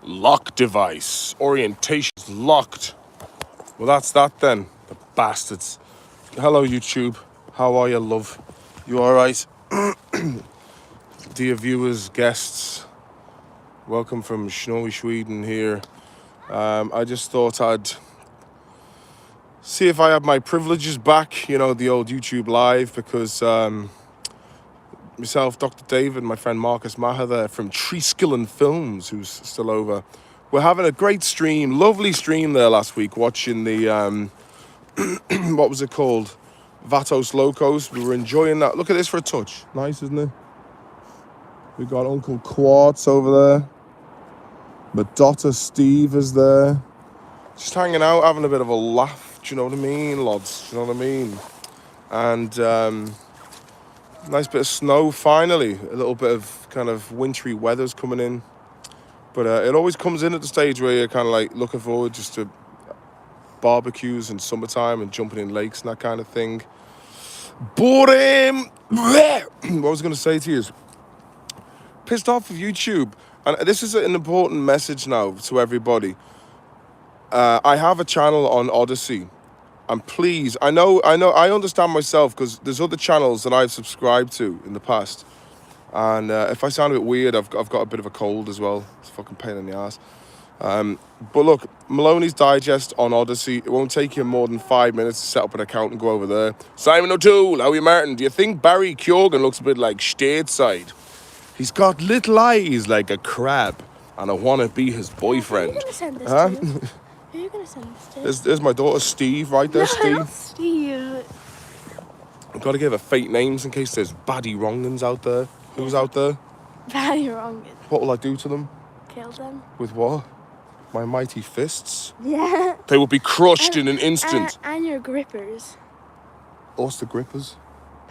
Lock device. Orientation's locked. Well, that's that then. The bastards. Hello, YouTube. How are you, love? You alright? Dear viewers, guests, welcome from snowy Sweden here. I just thought I'd see if I have my privileges back, you know, the old YouTube live, because myself, Dr. David, my friend Marcus Maher there from Treeskillen Films, who's still over, we're having a great stream, lovely stream there last week, watching the, what was it called? Vatos Locos. We were enjoying that. Look at this for a touch. Nice, isn't it? We got Uncle Quartz over there. My daughter Steve is there. Just hanging out, having a bit of a laugh. Do you know what I mean, lads? Do you know what I mean? And nice bit of snow finally. A little bit of kind of wintry weather's coming in. But it always comes in at the stage where you're kind of like looking forward just to barbecues in summertime and jumping in lakes and that kind of thing. But what I was going to say to you is, pissed off with YouTube. And this is an important message now to everybody. I have a channel on Odyssey. And please, I understand myself, because there's other channels that I've subscribed to in the past. And if I sound a bit weird, I've got a bit of a cold as well. It's a fucking pain in the ass. But look, Maloney's Digest on Odyssey. It won't take you more than 5 minutes to set up an account and go over there. Simon O'Toole, how are you, Martin? Do you think Barry Keoghan looks a bit like Stateside? He's got little eyes like a crab, and I want to be his boyfriend. Who are you going to send this to? Who are you going to send this to? There's my daughter Steve right there, Steve. Not Steve. I've got to give her fake names in case there's baddie wrong'uns out there. Who's out there? Very wrong. What will I do to them? Kill them. With what? My mighty fists? Yeah. They will be crushed in an instant. And your grippers. What's the grippers?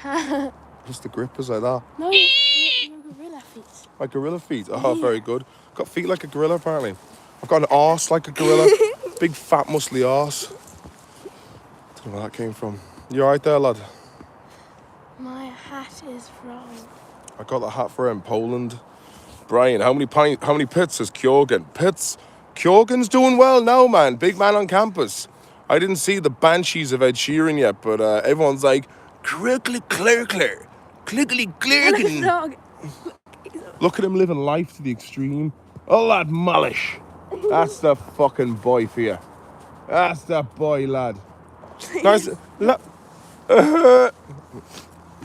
What's the grippers like that? No, your gorilla feet. My gorilla feet? Oh, very good. Got feet like a gorilla, apparently. I've got an arse like a gorilla. Big, fat, muscly arse. Don't know where that came from. You alright there, lad? My hat is wrong. I got the hat for her in Poland. Brian, how many pits has Keoghan? Pits? Keoghan's doing well now, man. Big man on campus. I didn't see the Banshees of Ed Sheeran yet, but everyone's like, crickly clerkler, clickly clerkin. Look at him living life to the extreme. Oh, lad, Mullish. That's the fucking boy for you. That's the boy, lad. Nice.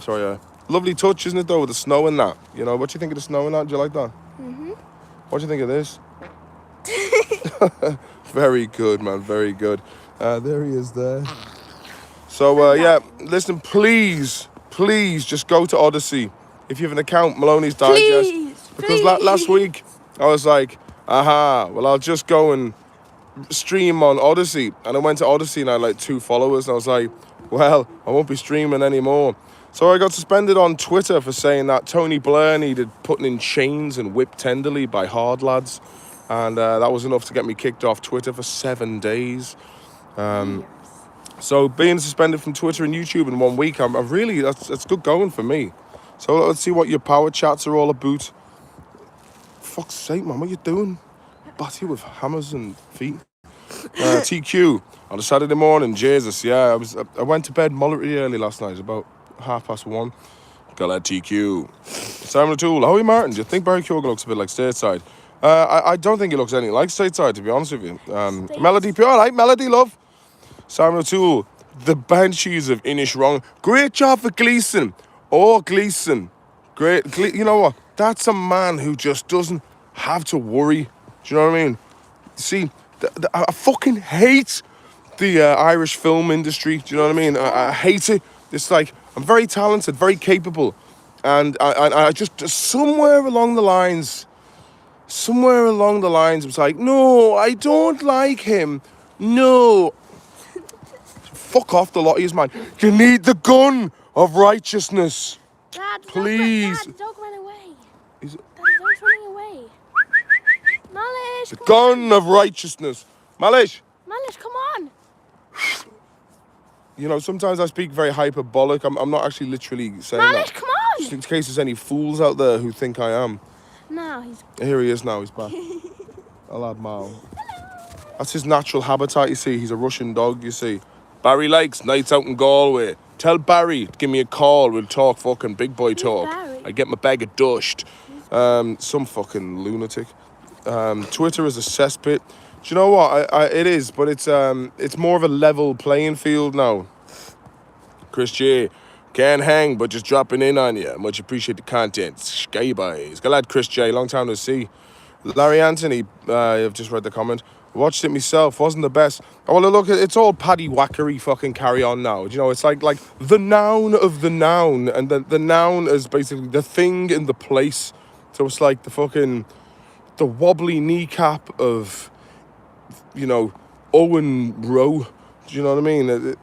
Sorry, lovely touch, isn't it, though, with the snow and that? You know, what do you think of the snow and that? Do you like that? Mm-hmm. What do you think of this? Very good, man. Very good. There he is there. So, yeah, listen, please, just go to Odyssey. If you have an account, Maloney's Digest. Because last week, I was like, well, I'll just go and stream on Odyssey. And I went to Odyssey and I had like 2 followers. And I was like, well, I won't be streaming anymore. So I got suspended on Twitter for saying that Tony Blair needed putting in chains and whipped tenderly by hard lads. And that was enough to get me kicked off Twitter for 7 days. So being suspended from Twitter and YouTube in 1 week, I'm really, that's good going for me. So let's see what your power chats are all about. Fuck's sake, man, what are you doing? Bat you with hammers and feet. TQ on a Saturday morning, Jesus, yeah. I went to bed moderately early last night, about 1:30. Got that TQ. Simon O'Toole, how are you, Martin? Do you think Barry Keoghan looks a bit like Stateside? I don't think he looks anything like Stateside, to be honest with you. Melody, all right, Melody, love. Simon O'Toole, the Banshees of Inishrong. Great job for Gleeson. Oh, Gleeson. Great. You know what? That's a man who just doesn't have to worry. Do you know what I mean? See, I fucking hate the Irish film industry. Do you know what I mean? I hate it. It's like, I'm very talented, very capable. And I just, somewhere along the lines, I was like, no, I don't like him. No. Fuck off, the lot of yous, man. You need the gun of righteousness. Dad, please. Dad, the dog ran away. The dog's running away. Malish, the gun of righteousness. Malish, come on. You know, sometimes I speak very hyperbolic. I'm not actually literally saying Malish, that. come on. Just in case there's any fools out there who think I am. No, he's... Here he is now, he's back. I'll add Mal. That's his natural habitat, you see. He's a Russian dog, you see. Barry likes nights out in Galway. Tell Barry to give me a call. We'll talk fucking big boy talk. Barry? I get my bag of dust. Some fucking lunatic. Twitter is a cesspit. Do you know what? It is, but it's more of a level playing field now. Chris J. Can't hang, but just dropping in on you. Much appreciate the content. Sky boys. Good lad, Chris J. Long time no see. Larry Anthony, I've just read the comment. Watched it myself, wasn't the best. Oh, well, look, it's all paddy whackery fucking carry on now. Do you know, it's like the noun of the noun, and the noun is basically the thing in the place. So it's like the wobbly kneecap of, you know, Owen Rowe. Do you know what I mean?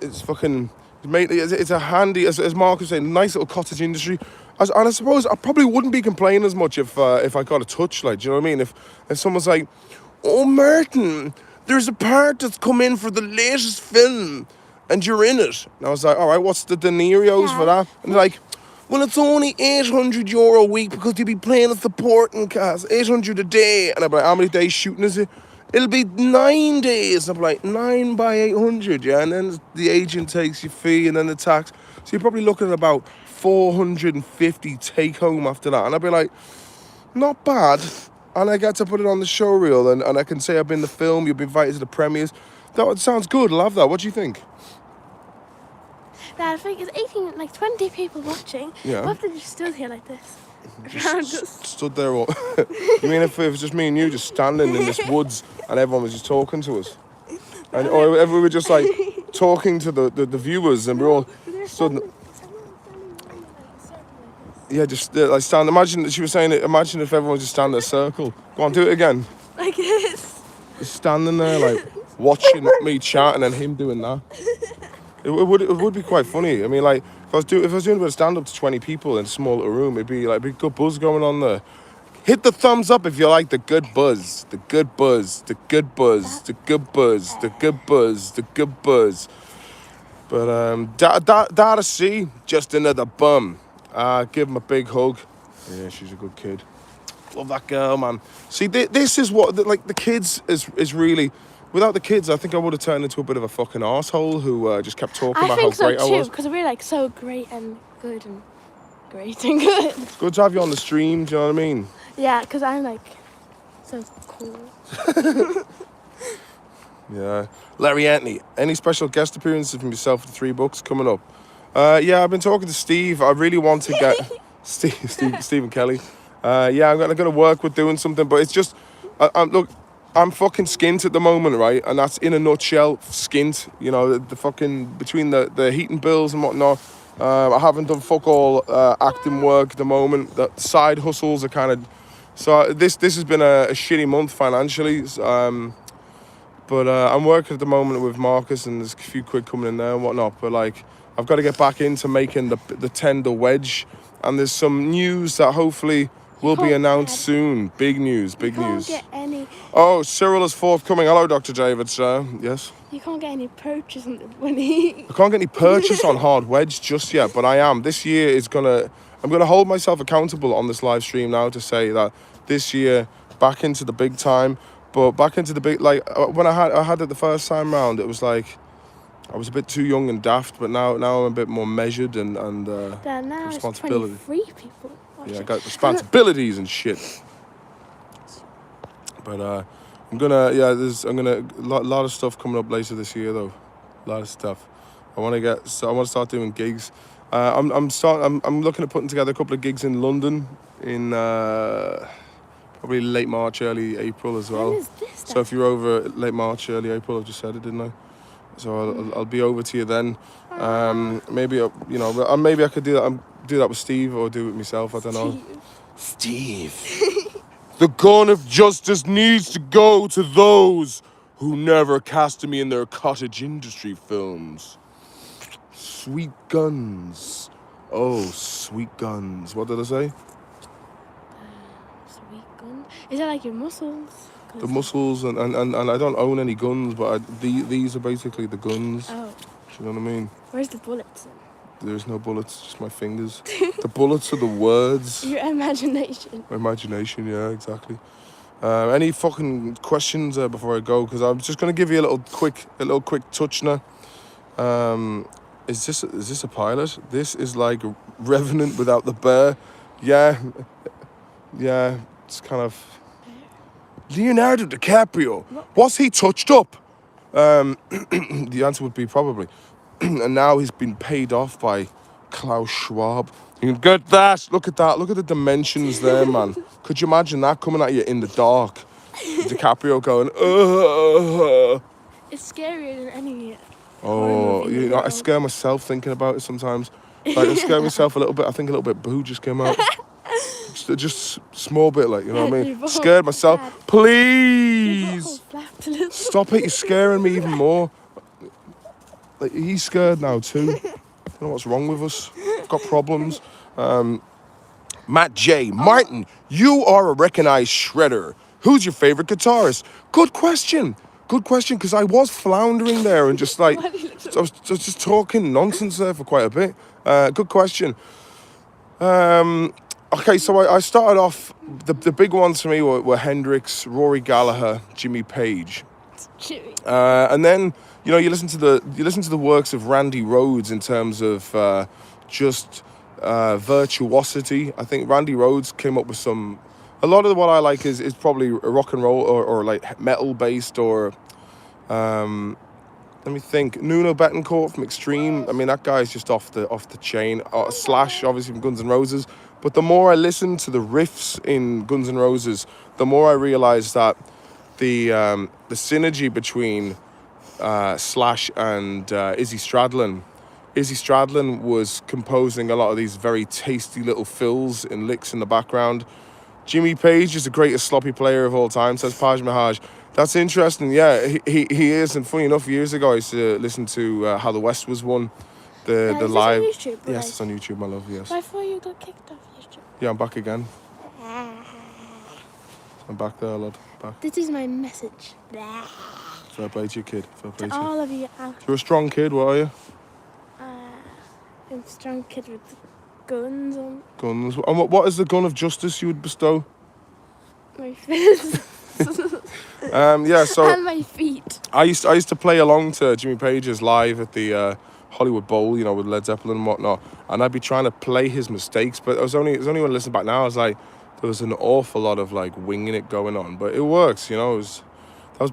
It's fucking, mate, it's a handy, as Mark was saying, nice little cottage industry. And I suppose I probably wouldn't be complaining as much if I got a touch, like, do you know what I mean? If someone's like, oh, Martin, there's a part that's come in for the latest film, and you're in it. And I was like, all right, what's the denarios for that? And they're like, well, it's only €800 a week because you'll be playing a supporting cast, 800 a day. And I'm like, how many days shooting is it? It'll be 9 days. And I'm like, 9 by 800, yeah? And then the agent takes your fee and then the tax. So you're probably looking at about 450 take home after that. And I'd be like, not bad. And I get to put it on the show reel and I can say I've been in the film, you've been invited to the premieres. That sounds good, love that. What do you think? Dad, I think it's 20 people watching. Yeah. What if they just stood here like this? Around us. Stood there all... You mean if it was just me and you just standing in this woods and everyone was just talking to us? And or if we were just like talking to the viewers and we're all stood... Yeah, just like stand. Imagine, she was saying it, imagine if everyone just stand in a circle. Go on, do it again. Like this. Just standing there, like, watching me chatting and him doing that. It would be quite funny. I mean, like, if I was doing a bit of stand-up to 20 people in a small little room, it'd be good buzz going on there. Hit the thumbs up if you like the good buzz. The good buzz. The good buzz. The good buzz. The good buzz. The good buzz. But, Data C, just another bum. Give him a big hug. Yeah, she's a good kid. Love that girl, man. See, this is what, like, the kids is really... Without the kids, I think I would have turned into a bit of a fucking arsehole who just kept talking about how great I was. I think so too, because we're like so great and good and great and good. It's good to have you on the stream, do you know what I mean? Yeah, because I'm like so cool. Yeah. Larry Anthony, any special guest appearances from yourself for the 3 books coming up? Yeah, I've been talking to Steve. I really want to get... Stephen Kelly. Yeah, I'm going to work with doing something, but it's just... Look... I'm fucking skint at the moment, right? And that's in a nutshell, skint. You know, the fucking, between the heating bills and whatnot, I haven't done fuck all acting work at the moment. The side hustles are kind of... So this has been a shitty month financially. But I'm working at the moment with Marcus and there's a few quid coming in there and whatnot. But like, I've got to get back into making the tender wedge. And there's some news that hopefully... will be announced soon. Big news, big news. You can't get any... Oh, Cyril is forthcoming. Hello, Dr. David, sir. Yes? You can't get any purchase on the money. I can't get any purchase on Hard Wedge just yet, but I am. This year is I'm gonna hold myself accountable on this live stream now to say that this year, back into the big time, but back into the big, like, when I had it the first time round, it was like, I was a bit too young and daft, but now I'm a bit more measured and now responsibility. It's 23 people. Yeah, I got responsibilities and shit. But a lot of stuff coming up later this year though. A lot of stuff. I want to start doing gigs. I'm looking at putting together a couple of gigs in London in probably late March, early April as well. When is this? So if you're over late March, early April, I've just said it, didn't I? So I'll be over to you then. Maybe maybe I could do that with Steve or do it myself. I don't know. Steve. The gun of justice needs to go to those who never casted me in their cottage industry films. Sweet guns. Oh, sweet guns. What did I say? Sweet guns. Is that like your muscles? The muscles and I don't own any guns, but these are basically the guns. Oh. Do you know what I mean? Where's the bullets? There's no bullets, just my fingers. The bullets are the words. Your imagination. My imagination, yeah, exactly. Any fucking questions before I go? Because I'm just gonna give you a little quick touch now. Is this a pilot? This is like Revenant without the bear. Yeah, yeah. It's kind of Leonardo DiCaprio. Was he touched up? The answer would be probably. And now he's been paid off by Klaus Schwab. You can get that. Look at that. Look at the dimensions there, man. Could you imagine that coming at you in the dark? DiCaprio going, It's scarier than any. Oh, movie in you the know, I world. scare myself thinking about it sometimes. Like, I scare myself a little bit. I think a little bit boo just came out. Just small bit, like, you know what I mean? You've Scared myself. Dad. Please! Flapped a little. Stop it, you're scaring me even more. Like, he's scared now too. I don't know what's wrong with us. We've got problems. Matt J. Martin, you are a recognized shredder. Who's your favorite guitarist? Good question. Good question, because I was floundering there and just like, I was just talking nonsense there for quite a bit. Good question. Okay, so I started off, the big ones for me were Hendrix, Rory Gallagher, Jimmy Page. Chewy. And then you listen to the works of Randy Rhoads in terms of just virtuosity. I think Randy Rhoads came up with a lot of what I like is probably rock and roll or like metal based or let me think. Nuno Bettencourt from Extreme. I mean, that guy's just off the chain. Slash, obviously from Guns N' Roses. But the more I listen to the riffs in Guns N' Roses, the more I realise that the synergy between Slash and Izzy Stradlin. Izzy Stradlin was composing a lot of these very tasty little fills and licks in the background. Jimmy Page is the greatest sloppy player of all time, says Paj Mahaj. That's interesting. Yeah, he is. And funny enough, years ago I used to listen to How the West Was Won, the Is this live. on YouTube, Yes, right? it's on YouTube, my love. Yes. I thought you got kicked off YouTube. Yeah, I'm back again. I'm back there, lad. Back. This is my message. Blah. Fair play to you, kid. Fair play To to you. all of you out. You're a strong kid. What are you? I'm a strong kid with guns on Guns. And what is the gun of justice you would bestow? my fists Yeah. So. and my feet. I used to play along to Jimmy Page's live at the Hollywood Bowl, with Led Zeppelin and whatnot, and I'd be trying to play his mistakes, but it was only when I listen back now, I was like, there was an awful lot of like winging it going on, but it works, that was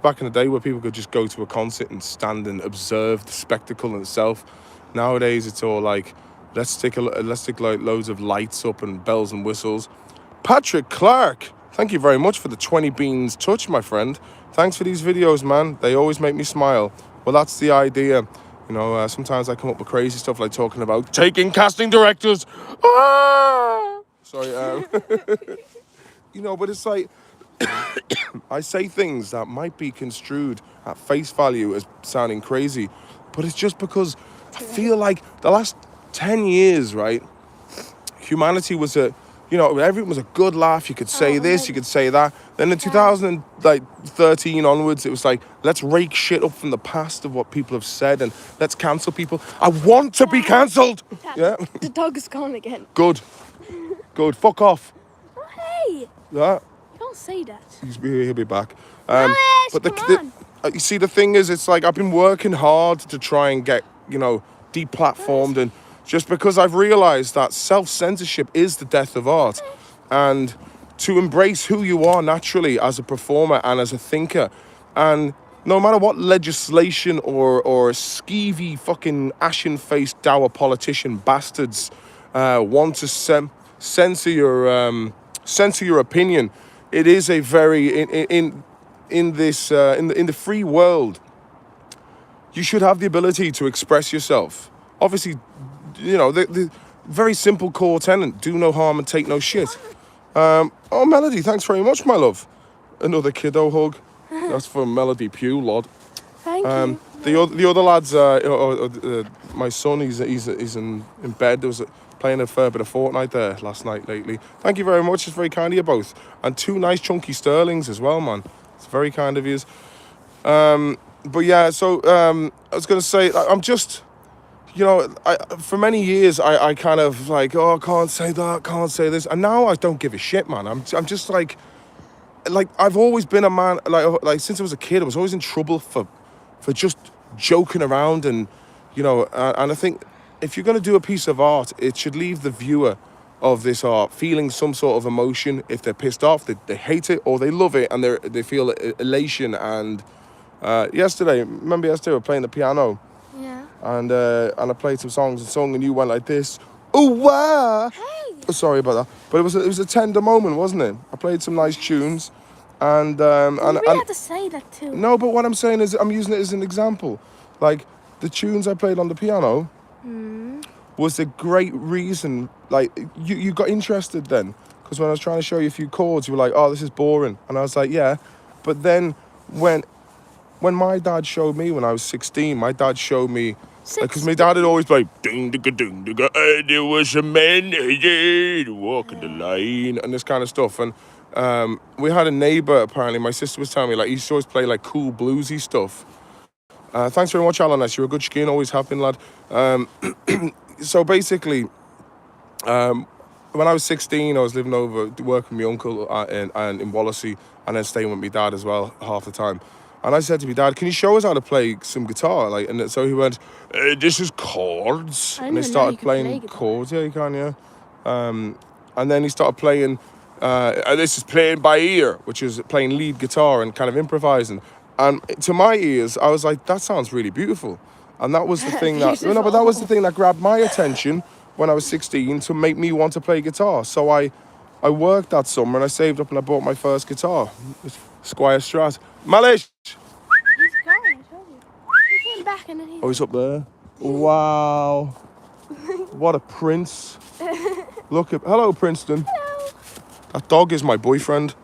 back in the day where people could just go to a concert and stand and observe the spectacle in itself. Nowadays, it's all like, let's stick like loads of lights up and bells and whistles. Patrick Clark, thank you very much for the 20 beans touch, my friend. Thanks for these videos, man. They always make me smile. Well, that's the idea. Sometimes I come up with crazy stuff like talking about taking casting directors. Ah! Sorry. But it's like, I say things that might be construed at face value as sounding crazy, but it's just because I feel like the last 10 years, right, humanity was everything was a good laugh. You could say this, you could say that. Then in 2013 onwards, it was like, let's rake shit up from the past of what people have said and let's cancel people. I want to be cancelled. Yeah. The dog is gone again. Good. Fuck off. Oh, hey! Yeah. Don't say that. He'll be back. Alice, But come on. you see, the thing is, it's like I've been working hard to try and get, deplatformed, and just because I've realised that self-censorship is the death of art, and to embrace who you are naturally as a performer and as a thinker, and no matter what legislation or skeevy fucking ashen-faced dour politician bastards want to censor your opinion, it is a very in the free world. You should have the ability to express yourself. Obviously, the very simple core tenet: do no harm and take no shit. Melody, thanks very much, my love. Another kiddo hug. That's for Melody Pugh, lad. Thank you. The other lads, my son, he's in bed. There was playing a fair bit of Fortnite there last night lately. Thank you very much. It's very kind of you both. And 2 nice chunky sterlings as well, man. It's very kind of you. But yeah, so I was going to say, I'm just, for many years, I kind of like, I can't say that, can't say this. And now I don't give a shit, man. I'm just like, like I've always been a man, like since I was a kid, I was always in trouble for just joking around, and and I think if you're going to do a piece of art, it should leave the viewer of this art feeling some sort of emotion. If they're pissed off, they hate it, or they love it and they feel elation. And remember yesterday we were playing the piano, Yeah. and I played some songs and sung, and you went like this. Oh wow! Hey. Oh, sorry about that, but it was a tender moment, wasn't it? I played some nice tunes, and You and really have to say that too. no, but what I'm saying is I'm using it as an example. Like the tunes I played on the piano was a great reason. Like you got interested then, because when I was trying to show you a few chords, you were like, "Oh, this is boring," and I was like, "Yeah," but then when my dad showed me when I was 16, my dad showed me. Because my dad had always played ding digga ding digga, there was a man walking the line and this kind of stuff. And we had a neighbour, apparently, my sister was telling me, like, he used to always play like cool bluesy stuff. Thanks very much, Alan. You're a good skin, always have been, lad. So basically, when I was 16, I was living over, working with my uncle in Wallasey, and then staying with my dad as well half the time. And I said to my dad, "Can you show us how to play some guitar?" Like, and so he went, "This is chords," I and they didn't know you started could play playing guitar. chords. Yeah, you can, yeah. And then he started playing. This is playing by ear, which is playing lead guitar and kind of improvising. And to my ears, I was like, "That sounds really beautiful." And that was the thing that but that was the thing that grabbed my attention when I was 16 to make me want to play guitar. So I worked that summer and I saved up and I bought my first guitar, Squire Strat. Malish! He's gone, I told you. He came back and then he... Oh, he's up there. Wow. What a prince. Look at... Hello, Princeton. Hello. That dog is my boyfriend.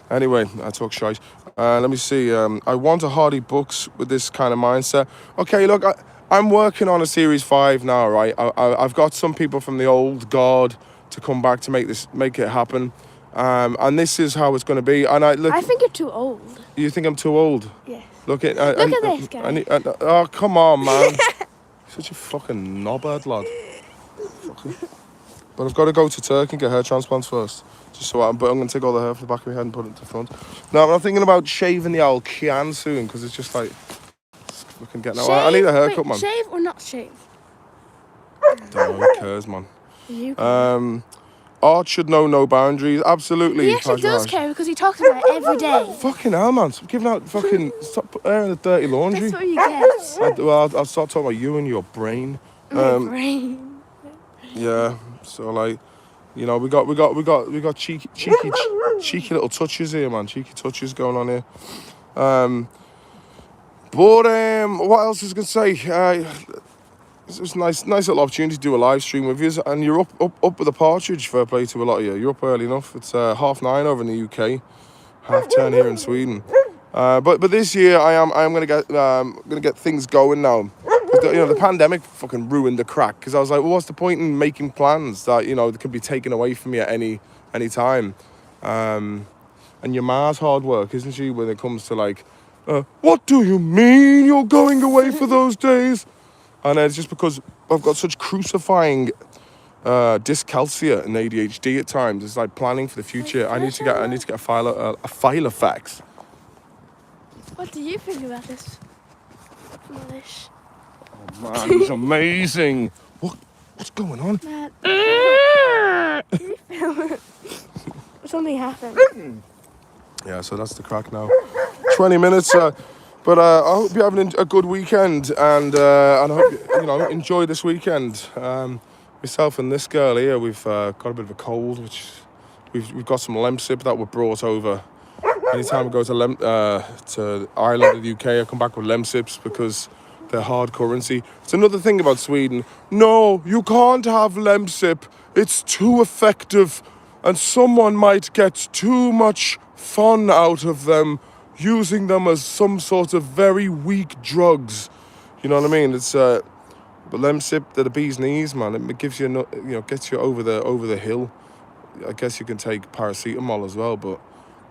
Anyway, I talk shite. Let me see. I want a Hardy Books with this kind of mindset. Okay, look, I'm working on a Series 5 now, right? I've got some people from the old guard to come back to make it happen. And this is how it's going to be. And I think you're too old. You think I'm too old? Yes. Look at this guy. Oh, come on, man. Such a fucking knobhead, lad. But I've got to go to Turkey and get hair transplants first. But I'm going to take all the hair from the back of my head and put it to the front. No, I'm thinking about shaving the old Kian soon, because it's just like... Fucking getting out. I need a haircut, man. Shave or not shave? Don't know, who cares, man. You can. Art should know no boundaries. Absolutely. He actually does care because he talks about it every day. Fucking hell, man. Stop giving out fucking... Stop airing the dirty laundry. That's what you get. I'll start talking about you and your brain. My brain. Yeah. So, like, we got cheeky little touches here, man. Cheeky touches going on here. But what else was I going to say? It's a nice little opportunity to do a live stream with you, and you're up with the partridge. Fair play to a lot of you. You're up early enough. It's 9:30 over in the UK, 10:30 here in Sweden. But this year I am gonna get things going now. The pandemic fucking ruined the crack, because I was like, well, what's the point in making plans that that can be taken away from you at any time? And your ma's hard work, isn't she, when it comes to like, what do you mean you're going away for those days? And it's just because I've got such crucifying dyscalculia and ADHD at times. It's like planning for the future. I need to get a file of facts. What do you think about this? Malish. Oh man, it's amazing. What's going on? Matt. You film it. Something happened. Yeah, so that's the crack now. 20 minutes. But I hope you're having a good weekend, and I hope you enjoy this weekend. Myself and this girl here, we've got a bit of a cold, which we've got some Lemsip that were brought over. Anytime I go to Ireland or the UK, I come back with Lemsips because they're hard currency. It's another thing about Sweden. No, you can't have Lemsip. It's too effective, and someone might get too much fun out of them, using them as some sort of very weak drugs. You know what I mean? It's but Lemsip, they're the bee's knees, man. It gives you, gets you over the hill. I guess you can take paracetamol as well, but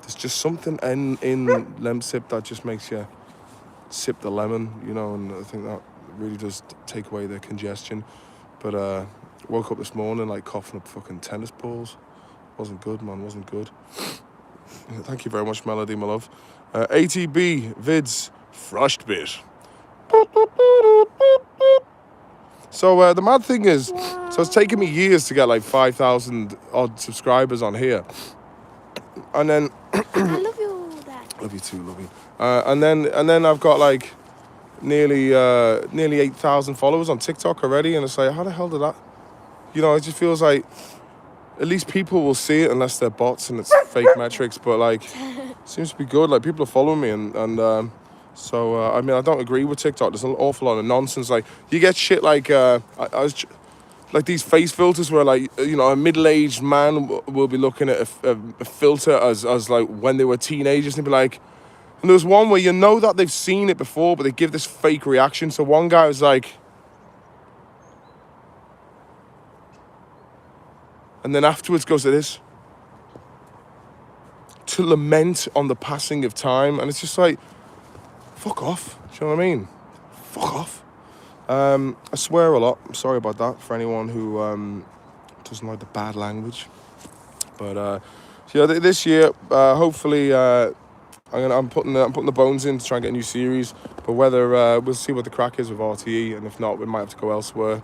there's just something in Lemsip that just makes you sip the lemon, and I think that really does take away the congestion. But woke up this morning like coughing up fucking tennis balls. Wasn't good, man. Wasn't good. Thank you very much, Melody, my love. ATB vids Frostbit. So the mad thing is, so it's taken me years to get like 5,000 odd subscribers on here, and then I love you, Dad. love you too, love you. And then I've got like nearly 8,000 followers on TikTok already, and it's like, how the hell did that? You know, it just feels like at least people will see it unless they're bots and it's fake metrics. But like, it seems to be good. Like people are following me, and so I mean, I don't agree with TikTok. There's an awful lot of nonsense. Like you get shit like like these face filters where like you know a middle-aged man will be looking at a filter as like when they were teenagers and be like, and there was one where you know that they've seen it before but they give this fake reaction. So one guy was like, and then afterwards goes to this, to lament on the passing of time, and it's just like, fuck off. Do you know what I mean? Fuck off. I swear a lot. I'm sorry about that for anyone who doesn't like the bad language. But yeah, this year, hopefully, I'm putting the bones in to try and get a new series. But whether we'll see what the crack is with RTE, and if not, we might have to go elsewhere.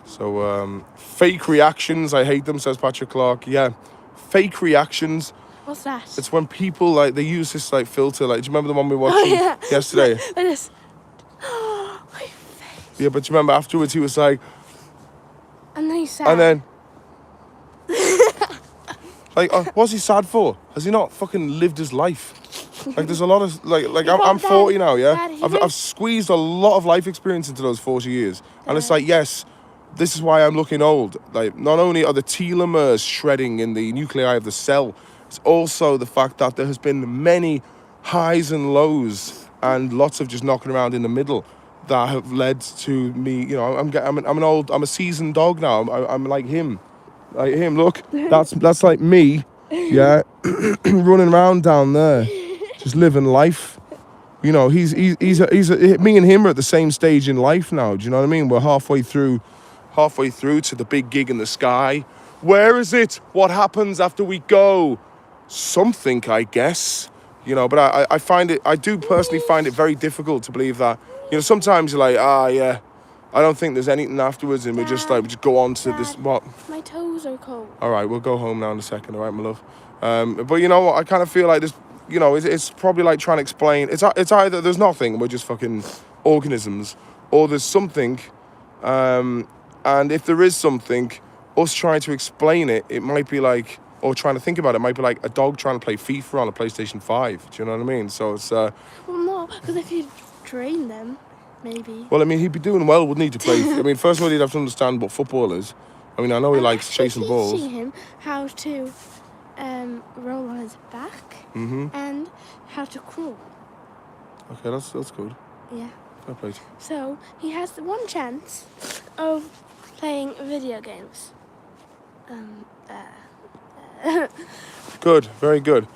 So fake reactions, I hate them, says Patrick Clark. Yeah, fake reactions. What's that? It's when people like they use this like filter. Like, do you remember the one we watched yesterday? I just. Yeah, but do you remember afterwards he was like, And then he's sad. and then, like, what's he sad for? Has he not fucking lived his life? Like, there's a lot of like I'm 40 now, yeah. Dad, I've squeezed a lot of life experience into those 40 years, and it's like, yes, this is why I'm looking old. Like, not only are the telomeres shredding in the nuclei of the cell, it's also the fact that there has been many highs and lows, and lots of just knocking around in the middle that have led to me. You know, I'm a seasoned dog now. I'm like him. Like him, look, that's like me, yeah, running around down there, just living life. You know, he's me and him are at the same stage in life now. Do you know what I mean? We're halfway through to the big gig in the sky. Where is it? What happens after we go? Something, I guess. You know, but I do personally find it very difficult to believe that. You know, sometimes you're like, yeah, I don't think there's anything afterwards, and we just go on to this. What? My toes are cold. All right, we'll go home now in a second. All right, my love. But you know what? I kind of feel like this. You know, it's probably like trying to explain. It's either there's nothing, and we're just fucking organisms, or there's something. And if there is something, us trying to explain it, it might be like, or trying to think about it, might be like a dog trying to play FIFA on a PlayStation 5. Do you know what I mean? So it's. Well, no, because if you train them, maybe. Well, I mean, he'd be doing well, wouldn't he, to play? I mean, first of all, he'd have to understand what football is. I mean, I know he likes chasing balls. Teaching him how to roll on his back and how to crawl. Okay, that's good. Yeah. Fair play. So he has the one chance of playing video games. Good, very good.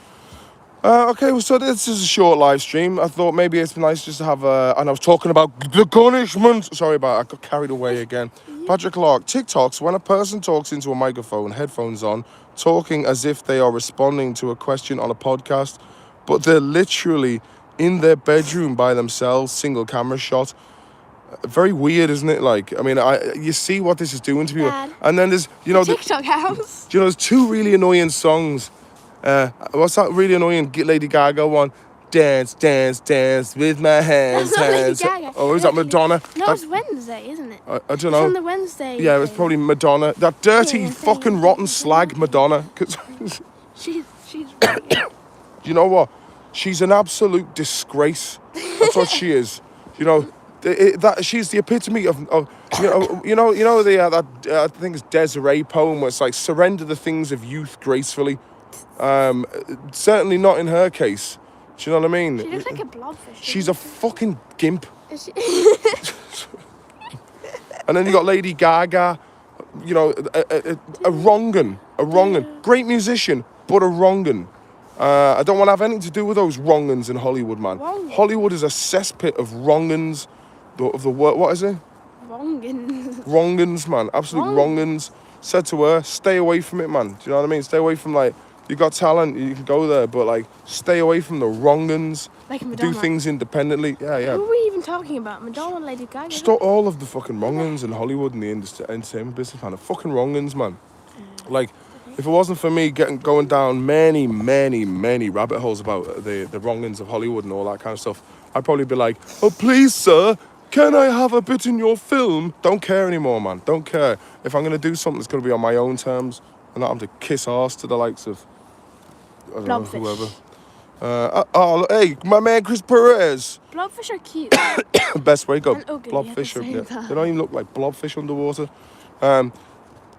Okay, well, so this is a short live stream. I thought maybe it's nice just to have and I was talking about the punishment. Sorry about it, I got carried away again. Patrick Clark, TikToks, when a person talks into a microphone, headphones on, talking as if they are responding to a question on a podcast, but they're literally in their bedroom by themselves, single camera shot. Very weird, isn't it? Like, I mean, you see what this is doing to people. Dad, And then there's, you know, TikTok house. do you know, there's two really annoying songs. What's that really annoying Lady Gaga one? Dance, dance, dance with my hands, That's not Lady hands. Gaga. Oh, is that Madonna? No, it's Wednesday, isn't it? I don't It's know. on the Wednesday. Yeah, it's thing. probably Madonna. That dirty, Yeah, fucking rotten slag Madonna. 'Cause She's really good. you know what? She's an absolute disgrace. That's what she is. You know, that she's the epitome of you know the that I think it's Desiree poem where it's like surrender the things of youth gracefully. Certainly not in her case. Do you know what I mean? She looks like a blobfish. She's a fucking gimp. Is she? And then you got Lady Gaga, you know, a wrong'un. Great musician, but a wrong'un. I don't want to have anything to do with those wrong'uns in Hollywood, man. Wrong. Hollywood is a cesspit of wrong'uns, of the world. What is it? Wrongin. Wrong'uns, man. Absolute Wrong. wrong'uns. said to her, stay away from it, man. Do you know what I mean? Stay away from, like, you got talent, you can go there, but, like, stay away from the wrong uns. Like Madonna. Do things independently. Yeah, yeah. Who are we even talking about? Madonna and Lady Gaga? Just all of the fucking wrong uns in Hollywood and the entertainment business, man. The fucking wrong uns, man. Like, if it wasn't for me going down many, many, many rabbit holes about the wrong uns of Hollywood and all that kind of stuff, I'd probably be like, oh, please, sir, can I have a bit in your film? Don't care anymore, man. Don't care. If I'm going to do something, it's going to be on my own terms and not having to kiss arse to the likes of, I don't know, Blobfish. whoever. Hey, my man Chris Perez. Blobfish are cute. Best way, go. And ugly Blobfish. at the same time. They don't even look like blobfish underwater.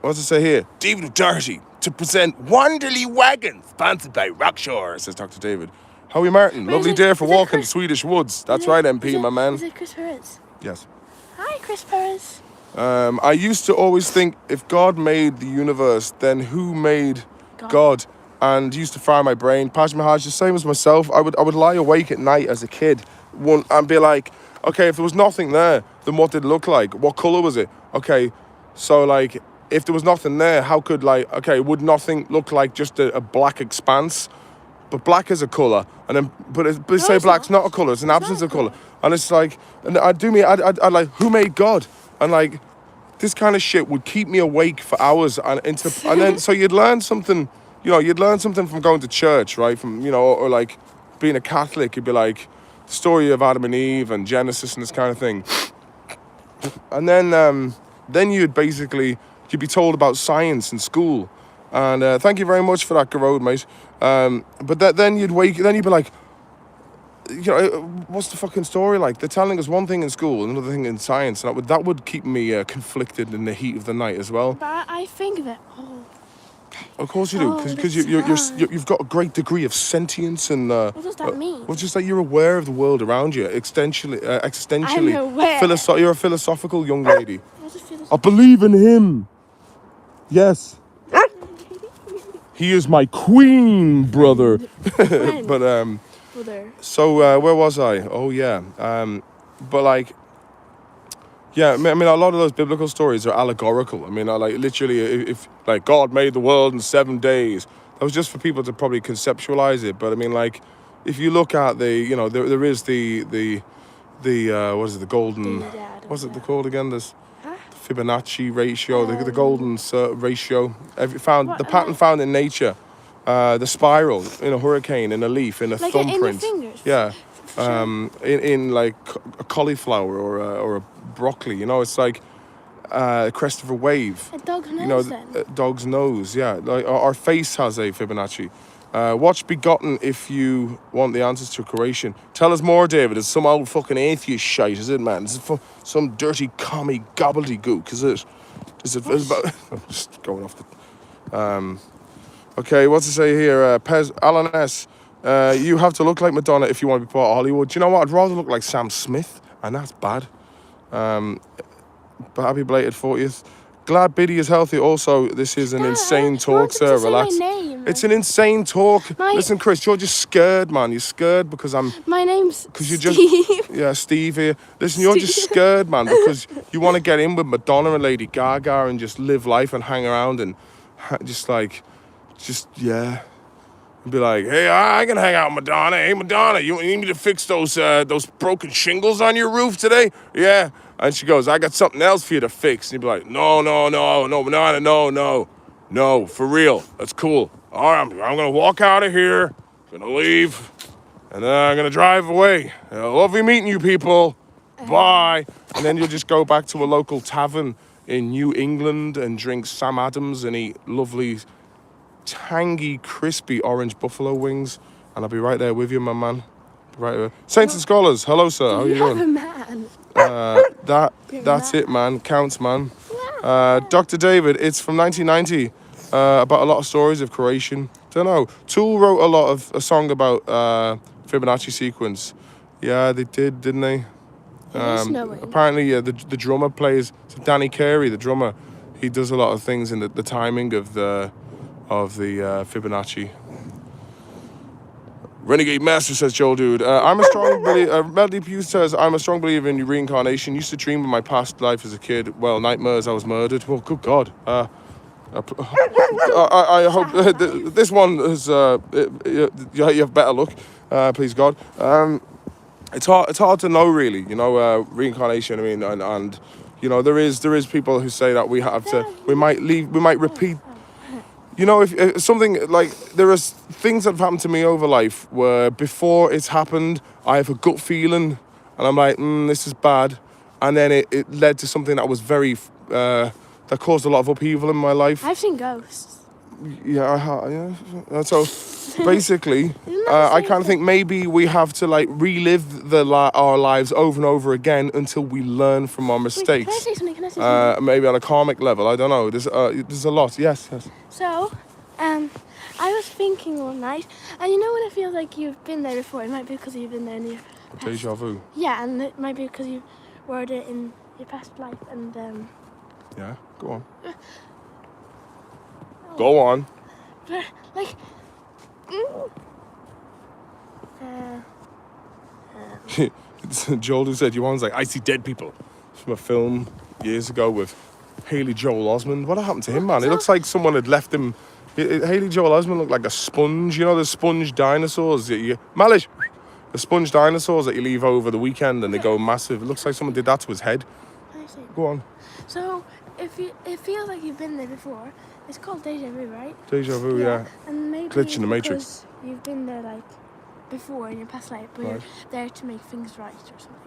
What's it say here? David O'Doherty to present Wanderly Wagon, sponsored by Rockshore, says Dr. David. Howie Martin, Wait, lovely is it- day for is it walking the Chris- Swedish woods. That's Is it- right, is MP, it- my man. Is it Chris Perez? Yes. Hi, Chris Perez. I used to always think if God made the universe, then who made God? And used to fire my brain. Paj Mahaj, the same as myself. I would lie awake at night as a kid and be like, okay, if there was nothing there, then what did it look like? What colour was it? Okay, so like, if there was nothing there, how could would nothing look like just a black expanse? But black is a colour, and then but say it's black's not. not a colour; it's an absence not of a colour. And it's like, and I'd like, who made God? And like, this kind of shit would keep me awake for hours, and then so you'd learn something, you'd learn something from going to church, right? From or like being a Catholic, you'd be like, the story of Adam and Eve and Genesis and this kind of thing, and then you'd be told about science in school. And thank you very much for that, Garode, mate. But then you'd be like, what's the fucking story like? They're telling us one thing in school, another thing in science, and that would keep me conflicted in the heat of the night as well. But I think of it all. Of course you do, all because the you've got a great degree of sentience and. What does that mean? Well, just that you're aware of the world around you, existentially. I'm aware. You're a philosophical young lady. I just feel I believe in him. Yes. He is my queen, brother. friend. But Brother. so where was I? Oh yeah. But like, yeah. I mean, a lot of those biblical stories are allegorical. I mean, like literally, if like God made the world in 7 days, that was just for people to probably conceptualize it. But I mean, like, if you look at there is the what is it, the golden? What's it called again? There's Fibonacci ratio, the golden ratio. The pattern found in nature, the spiral in a hurricane, in a leaf, in a Like thumbprint. in your fingers. Yeah, Sure. in like a cauliflower or a broccoli. It's like a crest of a wave. A dog's nose then. A dog's nose. Yeah, like our face has a Fibonacci. Watch Begotten if you want the answers to creation. Tell us more, David. It's some old fucking atheist shite, is it, man? Is it some dirty commie gobbledygook, is it? Is it about... I'm just going off the... Okay, what's it say here? Alan S. You have to look like Madonna if you want to be part of Hollywood. Do you know what? I'd rather look like Sam Smith, and that's bad. But happy belated 40th. Glad Biddy is healthy. Also, this is an insane talk, sir. Relax. It's an insane talk. Listen, Chris, you're just scared, man. You're scared because I'm... My name's you're Steve. just... Yeah, Steve here. Listen, you're just scared, man, because you want to get in with Madonna and Lady Gaga and just live life and hang around and yeah. And be like, hey, I can hang out with Madonna. Hey, Madonna, you need me to fix those broken shingles on your roof today? Yeah. And she goes, I got something else for you to fix. And you'd be like, no, Madonna, no, for real. That's cool. All right, I'm going to walk out of here, going to leave, and then I'm going to drive away. Lovely meeting you people. Bye. And then you'll just go back to a local tavern in New England and drink Sam Adams and eat lovely, tangy, crispy orange buffalo wings. And I'll be right there with you, my man. Right there. Saints and Scholars, hello, sir. How are you doing? Have a man. That's it, man. Counts, man. Dr. David, it's from 1990. About a lot of stories of creation. Don't know. Tool wrote a song about Fibonacci sequence. Yeah, they did, didn't they? Apparently, the drummer plays. So Danny Carey, the drummer, he does a lot of things in the timing of the Fibonacci. Renegade Master says, Joel, dude. I'm a strong believer. Melody Pugh says, I'm a strong believer in reincarnation. Used to dream of my past life as a kid. Well, nightmares, I was murdered. Well, good God. I hope this one is. You have better luck, please God. It's hard to know really. Reincarnation. I mean, and there is people who say that we might repeat. If something like there are things that have happened to me over life where before it's happened, I have a gut feeling, and I'm like, this is bad, and then it led to something that was that caused a lot of upheaval in my life. I've seen ghosts. Yeah. So basically, Isn't that I the kind of think maybe we have to relive our lives over and over again until we learn from our Wait, can I mistakes. say something? Can I say something? Maybe on a karmic level. I don't know. There's a lot. Yes. So, I was thinking one night, and when it feels like you've been there before, it might be because you've been there in your past. Deja vu. Yeah, and it might be because you were there in your past life, and Yeah. Go on. Go on. but, like, Joel who said you was like, I see dead people from a film years ago with Haley Joel Osment. What happened to him, man? It looks like someone had left him. Haley Joel Osment looked like a sponge. The sponge dinosaurs that the sponge dinosaurs that you leave over the weekend and they go massive. It looks like someone did that to his head. can I say? Go on. So, it feels like you've been there before. It's called deja vu, right? Deja vu, yeah. And maybe Glitch in the Matrix. because you've been there like before in your past life, but you're Right. there to make things right or something.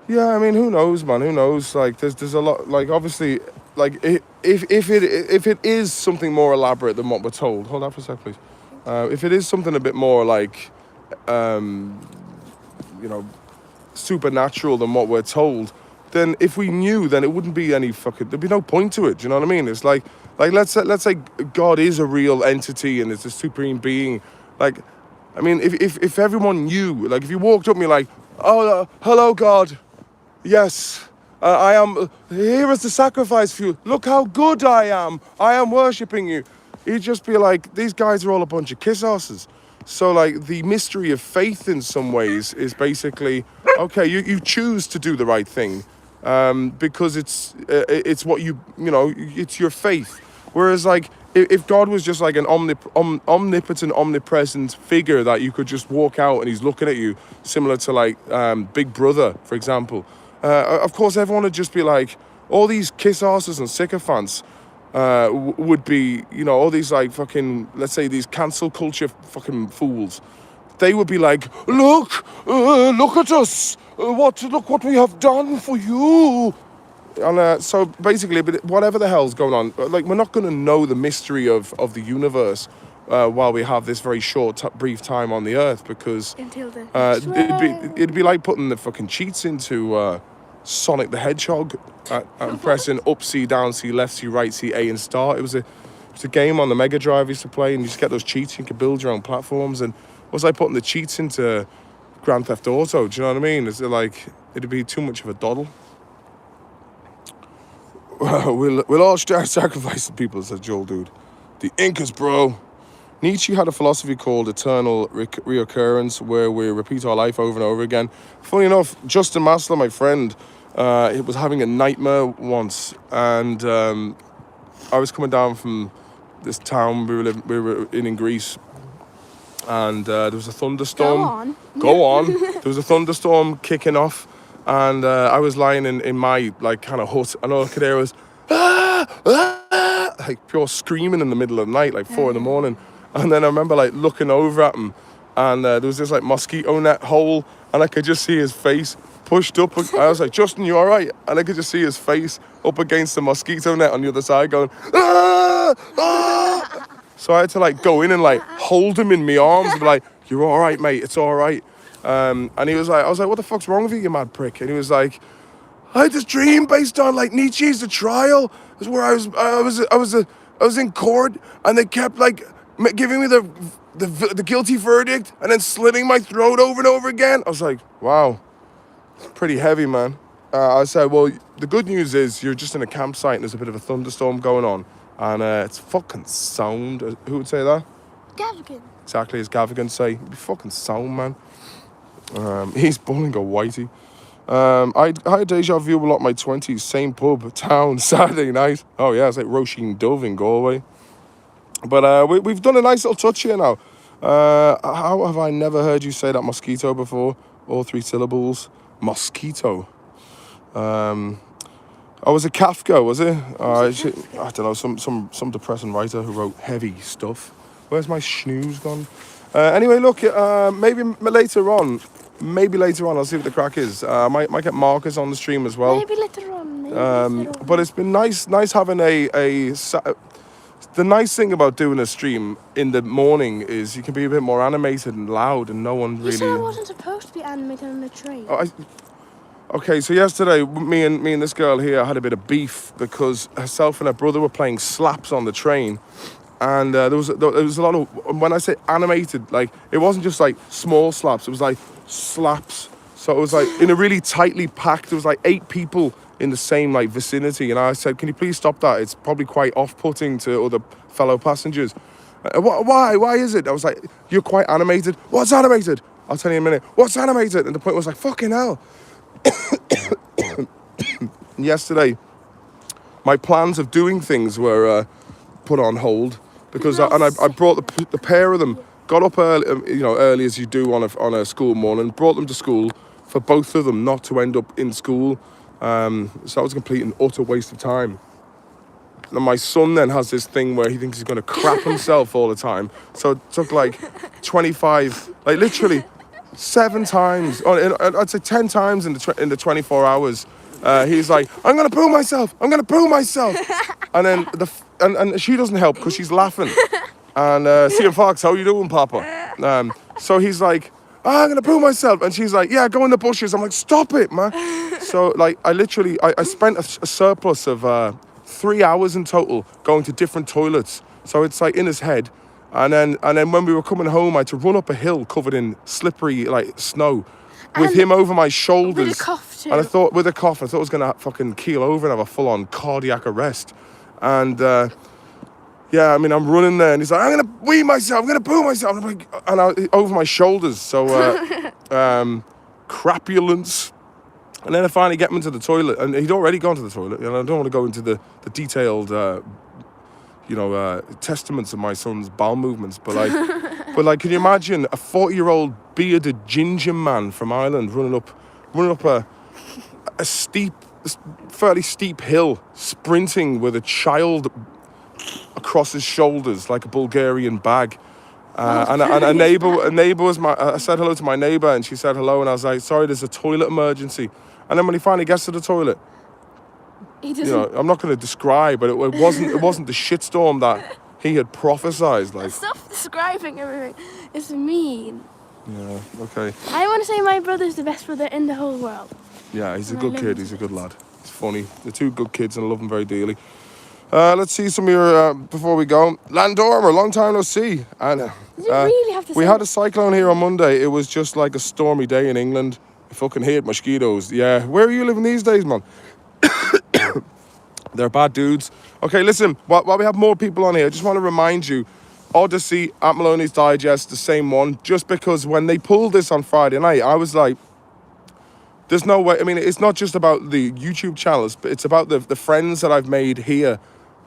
Yeah, I mean, who knows, man? Who knows? Like, there's a lot. Like, obviously, like if it is something more elaborate than what we're told. Hold on for a sec, please. If it is something a bit more like, supernatural than what we're told, then if we knew, then it wouldn't be there'd be no point to it. Do you know what I mean? It's like let's say God is a real entity and it's a supreme being. Like, I mean, if everyone knew, like, if you walked up and you're like, oh, hello, God. Yes, I am. Here is the sacrifice for you. Look how good I am. I am worshipping you. He'd just be like, these guys are all a bunch of kiss asses. So, like, the mystery of faith in some ways is basically, okay, you choose to do the right thing because it's what it's your faith. Whereas, like, if God was just like an omnipotent, omnipresent figure that you could just walk out and he's looking at you, similar to like Big Brother, for example, of course everyone would just be like, all these kiss asses and sycophants would be, all these like fucking, let's say these cancel culture fucking fools. They would be like, look at us, look what we have done for you. And so basically, whatever the hell's going on, like, we're not going to know the mystery of the universe while we have this very short, brief time on the Earth, because Until the it'd be like putting the fucking cheats into Sonic the Hedgehog and pressing up C, down C, left C, right C, A, and start. It was a game on the Mega Drive I used to play, and you just get those cheats. You could build your own platforms, and it was like putting the cheats into Grand Theft Auto. Do you know what I mean? It's like it'd be too much of a doddle. We'll all start sacrificing people, said Joel, dude. The Incas, bro. Nietzsche had a philosophy called eternal reoccurrence, where we repeat our life over and over again. Funny enough, Justin Maslow, my friend, he was having a nightmare once, and I was coming down from this town we were in Greece, and there was a thunderstorm. Go on. There was a thunderstorm kicking off. And I was lying in my, like, kind of hut, and all I could hear was, like, pure screaming in the middle of the night, like 4 a.m. And then I remember, like, looking over at him, and there was this, like, mosquito net hole, and I could just see his face pushed up. I was like, Justin, you all right? And I could just see his face up against the mosquito net on the other side going, ah! Ah! So I had to, like, go in and, like, hold him in my arms and be like, you're all right, mate, it's all right. And he was like, I was like, what the fuck's wrong with you, you mad prick? And he was like, I had this dream based on like Nietzsche's The Trial. It was where I was in court, and they kept like giving me the guilty verdict and then slitting my throat over and over again. I was like, wow, pretty heavy, man. I said, well, the good news is you're just in a campsite and there's a bit of a thunderstorm going on, and it's fucking sound. Who would say that? Gavigan. Exactly as Gavigan say. It'd be fucking sound, man. He's bullying a whitey. I had deja vu a lot in my 20s. Same pub, town, Saturday night. Oh yeah, it's like Roisin Dove in Galway. But we've done a nice little touch here now. How have I never heard you say that mosquito before? All 3 syllables. Mosquito. Oh, was it Kafka, was it? I don't know, some depressing writer who wrote heavy stuff. Where's my snooze gone? Anyway, look, maybe later on, I'll see what the crack is. Might get Marcus on the stream as well. Maybe later on. But it's been nice having the nice thing about doing a stream in the morning is you can be a bit more animated and loud, and no one really. You said I wasn't supposed to be animated on the train. Okay, so yesterday, me and this girl here had a bit of beef because herself and her brother were playing slaps on the train, and there was a lot of, when I say animated, like it wasn't just like small slaps, it was like slaps. So it was like in a really tightly packed. There was like 8 people in the same like vicinity, and I said, "Can you please stop that? It's probably quite off-putting to other fellow passengers." Why? Why is it? I was like, "You're quite animated." What's animated? I'll tell you in a minute. What's animated? And the point was like, "Fucking hell." Yesterday, my plans of doing things were put on hold because I brought the pair of them, got up early, early as you do on a school morning, brought them to school for both of them not to end up in school. So that was a complete and utter waste of time. And my son then has this thing where he thinks he's going to crap himself all the time. So it took like 25, like literally 7 times, I'd say 10 times in the 24 hours. He's like, I'm going to poo myself. And then and she doesn't help because she's laughing. And CM Fox, how you doing, Papa? So he's like, I'm going to poo myself. And she's like, yeah, go in the bushes. I'm like, stop it, man. So like I spent a surplus of 3 hours in total going to different toilets. So it's like in his head. And then when we were coming home, I had to run up a hill covered in slippery like snow, with him over my shoulders. With a cough too. And I thought I was gonna fucking keel over and have a full-on cardiac arrest. And yeah, I mean, I'm running there, and he's like, I'm gonna wee myself, I'm gonna poo myself, and I'm like, over my shoulders. So crapulence. And then I finally get him into the toilet, and he'd already gone to the toilet. And I don't want to go into the detailed testaments of my son's bowel movements, but like, can you imagine a 40-year-old bearded ginger man from Ireland running up a fairly steep hill, sprinting with a child across his shoulders like a Bulgarian bag, and a neighbor was I said hello to my neighbor, and she said hello, and I was like, sorry, there's a toilet emergency. And then when he finally gets to the toilet, I'm not going to describe, but it wasn't the shitstorm that he had prophesized. Like, stop describing everything. It's mean. Yeah. Okay. I want to say my brother's the best brother in the whole world. Yeah, he's a good kid. He's a good lad. He's funny. They're 2 good kids, and I love them very dearly. Let's see some of your before we go. Landormer, long time no see. And Did you really have to? We had a cyclone here on Monday. It was just like a stormy day in England. I fucking hate mosquitoes. Yeah. Where are you living these days, man? They're bad dudes. Okay, listen, while we have more people on here, I just want to remind you, Odyssey at Maloney's Digest, the same one, just because when they pulled this on Friday night, I was like, there's no way. I mean, it's not just about the YouTube channels, but it's about the friends that I've made here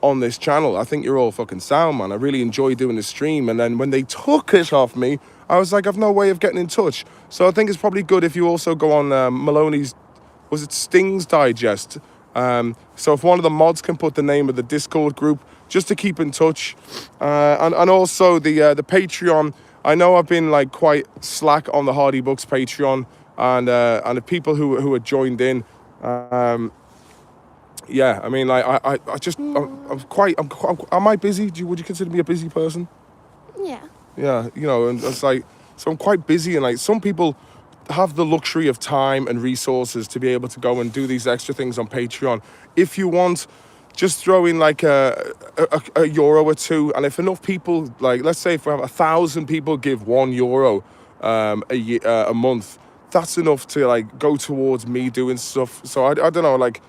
on this channel. I think you're all fucking sound, man. I really enjoy doing the stream. And then when they took it off me, I was like, I've no way of getting in touch. So I think it's probably good if you also go on Maloney's, was it Stings Digest? So if one of the mods can put the name of the Discord group, just to keep in touch, and also the Patreon. I know I've been like quite slack on the Hardy Books Patreon, and the people who had joined in. Yeah, I mean, like am I busy? Would you consider me a busy person? Yeah. Yeah, and it's like, so I'm quite busy, and like some people have the luxury of time and resources to be able to go and do these extra things on Patreon. If you want, just throw in like a euro or 2, and if enough people, like let's say if we have 1,000 people give €1 a month, that's enough to like go towards me doing stuff. So I don't know, like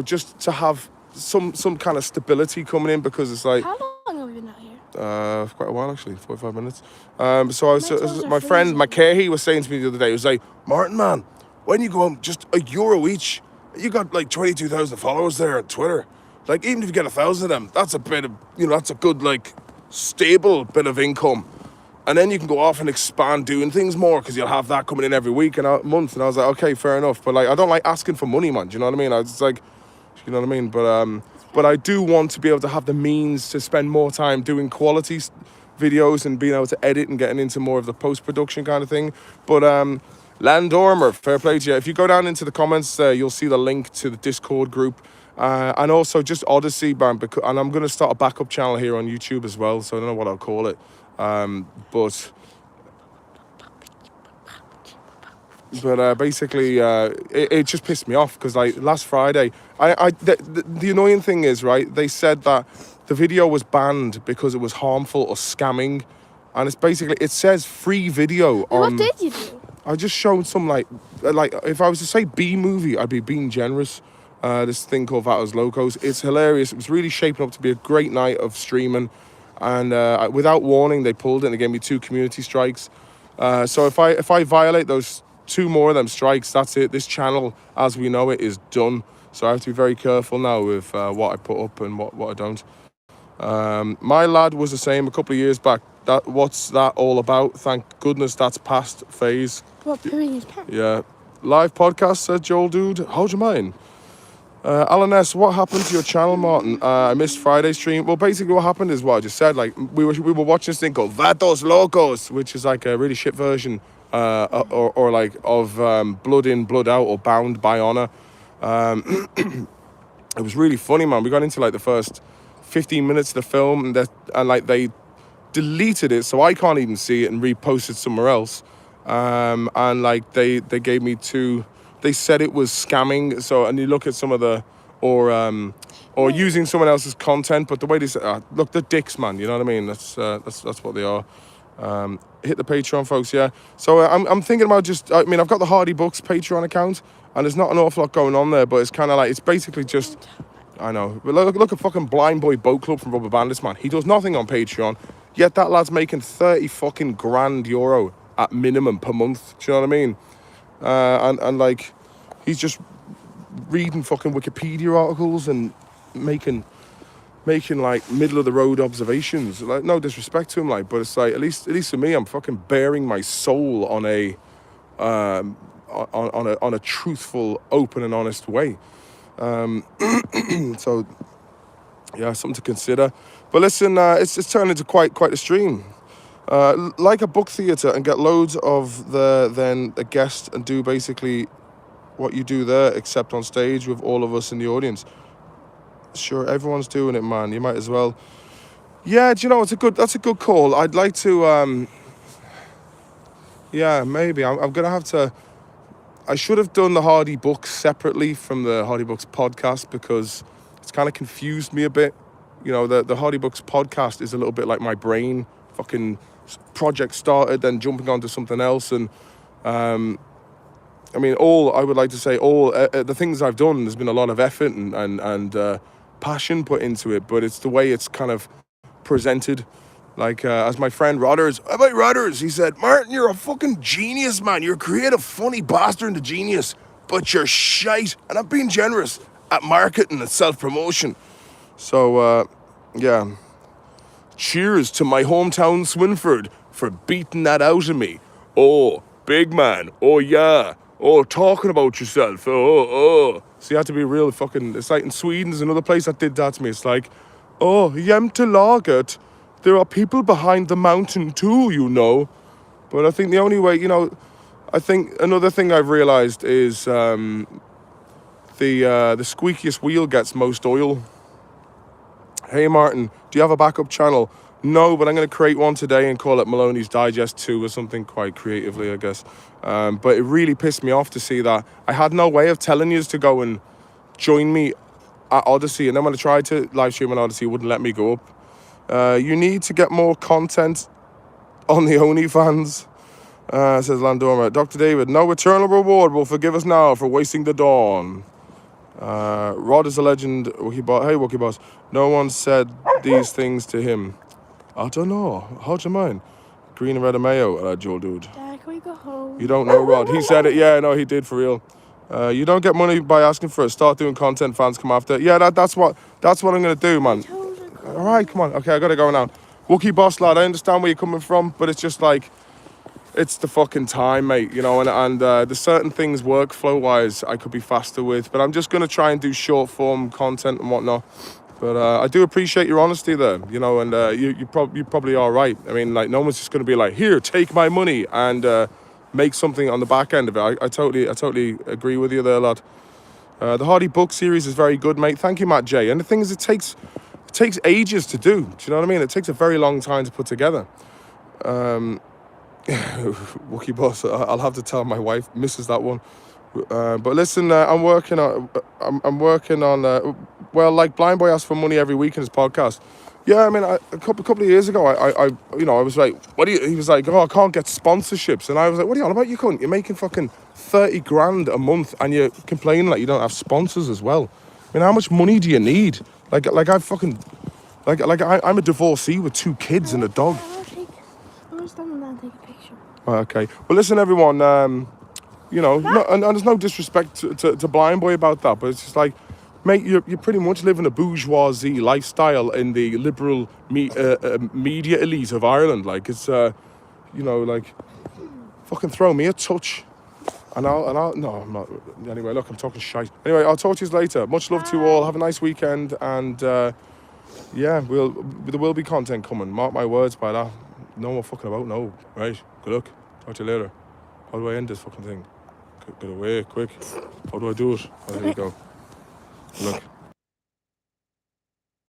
just to have some kind of stability coming in, because it's like, how long have we been out here? quite a while actually, 45 minutes. So I was, My toes are my friend freezing. McKay was saying to me the other day, he was like, Martin, man, when you go home, just €1 each. You got like 22,000 followers there on Twitter. Like, even if you get 1,000 of them, that's a bit of, that's a good, like, stable bit of income. And then you can go off and expand doing things more because you'll have that coming in every week and a month. And I was like, okay, fair enough. But like, I don't like asking for money, man. Do you know what I mean? I was just like, you know what I mean? But I do want to be able to have the means to spend more time doing quality videos and being able to edit and getting into more of the post-production kind of thing. But Landormer, fair play to you. If you go down into the comments, you'll see the link to the Discord group. And also just Odyssey, man, and I'm going to start a backup channel here on YouTube as well, so I don't know what I'll call it. But basically, it just pissed me off because like last Friday, the annoying thing is, right, they said that the video was banned because it was harmful or scamming, and it's basically, it says free video on... What did you do? I just showed some like if I was to say B movie, I'd be being generous. This thing called Vatos Locos. It's hilarious. It was really shaping up to be a great night of streaming, and without warning, they pulled it and they gave me 2 community strikes. So if I violate those 2 more of them strikes, that's it. This channel, as we know it, is done. So I have to be very careful now with what I put up and what I don't. My lad was the same a couple of years back. What's that all about? Thank goodness that's past phase. What, pooing his pants? Yeah. Live podcast, said Joel Dude. How'd you mind? Alan S., what happened to your channel, Martin? I missed Friday's stream. Well, basically what happened is what I just said. Like, we were watching this thing called Vatos Locos, which is like a really shit version or like of Blood In, Blood Out or Bound by Honor. It was really funny, man. We got into like the first 15 minutes of the film and like they deleted it so I can't even see it and reposted somewhere else. And like they gave me 2... They said it was scamming. So, and you look at some of the, or using someone else's content, but the way they say, look, they're dicks, man. You know what I mean? That's what they are. Hit the Patreon, folks. Yeah. So I'm thinking about I've got the Hardy Books Patreon account, and there's not an awful lot going on there, but it's kind of like, it's basically just, I know. But look at fucking Blind Boy Boat Club from Rubber Bandits, man. He does nothing on Patreon, yet that lad's making 30 fucking grand euro at minimum per month. Do you know what I mean? And like, he's just reading fucking Wikipedia articles and making like middle of the road observations. Like, no disrespect to him, like, but it's like at least for me, I'm fucking bearing my soul on a on a truthful, open and honest way. So yeah, something to consider. But listen, it's turned into quite a stream. Like a book theatre and get loads of the guest and do basically what you do there, except on stage with all of us in the audience. Sure, everyone's doing it, man. You might as well. Yeah, do you know, that's a good call. I'd like to, yeah, maybe. I'm going to have to, I should have done the Hardy Books separately from the Hardy Books podcast because it's kind of confused me a bit. You know, the Hardy Books podcast is a little bit like my brain. Fucking project started, then jumping onto something else. And, I mean, I would like to say the things I've done, there's been a lot of effort and passion put into it, but it's the way it's kind of presented. Like, as my friend Rodders, he said, Martin, you're a fucking genius, man. You're a creative, funny bastard and a genius, but you're shite. And I'm being generous at marketing and self-promotion. So, yeah. Cheers to my hometown Swinford for beating that out of me. Oh, big man. Oh, yeah. Oh, talking about yourself. Oh. So you have to be real fucking... It's like in Sweden, there's another place that did that to me. It's like, oh, Jämtelaget. There are people behind the mountain too, you know. But I think the only way, I think another thing I've realised is the squeakiest wheel gets most oil. Hey, Martin, do you have a backup channel? No, but I'm going to create one today and call it Maloney's Digest 2 or something quite creatively, I guess. But it really pissed me off to see that. I had no way of telling you to go and join me at Odyssey. And then when I tried to live stream on Odyssey, it wouldn't let me go up. You need to get more content on the OnlyFans, says Landorma. Dr. David, no eternal reward will forgive us now for wasting the dawn. Rod is a legend. Hey, Wookie Boss. No one said these things to him. I don't know. How do you mind? Green and red and mayo, Joel dude. Dad, can we go home? You don't know, Rod. He said it. Yeah, no, he did for real. You don't get money by asking for it. Start doing content. Fans come after. Yeah, that's what I'm gonna do, man. Toes are cold. All right, come on. Okay, I gotta go now. Wookie boss lad, I understand where you're coming from, but it's just like, it's the fucking time, mate. You know, and there's certain things workflow wise I could be faster with, but I'm just gonna try and do short form content and whatnot. But I do appreciate your honesty there, you know, and you probably are right. I mean, like, no one's just going to be like, here, take my money and make something on the back end of it. I totally agree with you there, lad. The Hardy book series is very good, mate. Thank you, Matt J. And the thing is, it takes ages to do. Do you know what I mean? It takes a very long time to put together. Wookie boss, I'll have to tell my wife, misses that one. But listen, I'm working on. Well, like Blind Boy asks for money every week in his podcast. Yeah, I mean, a couple of years ago, I was like, what do you? He was like, oh, I can't get sponsorships, and I was like, what are you on about? You can't. You're making fucking 30 grand a month, and you're complaining that you don't have sponsors as well. I mean, how much money do you need? I'm a divorcee with 2 kids and a dog. I want to stand on that and take a picture. Okay. Well, listen, everyone. You know, and there's no disrespect to Blind Boy about that, but it's just like, mate, you're pretty much living a bourgeoisie lifestyle in the liberal media elite of Ireland. Like, it's, you know, like, fucking throw me a touch. And I'll, no, I'm not. Anyway, look, I'm talking shite. Anyway, I'll talk to you later. Much love to you all. Have a nice weekend. And, yeah, there will be content coming. Mark my words by that. No more fucking about, no. Right, good luck. Talk to you later. How do I end this fucking thing? Get away, quick. How do I do it? Oh, there you go. Look.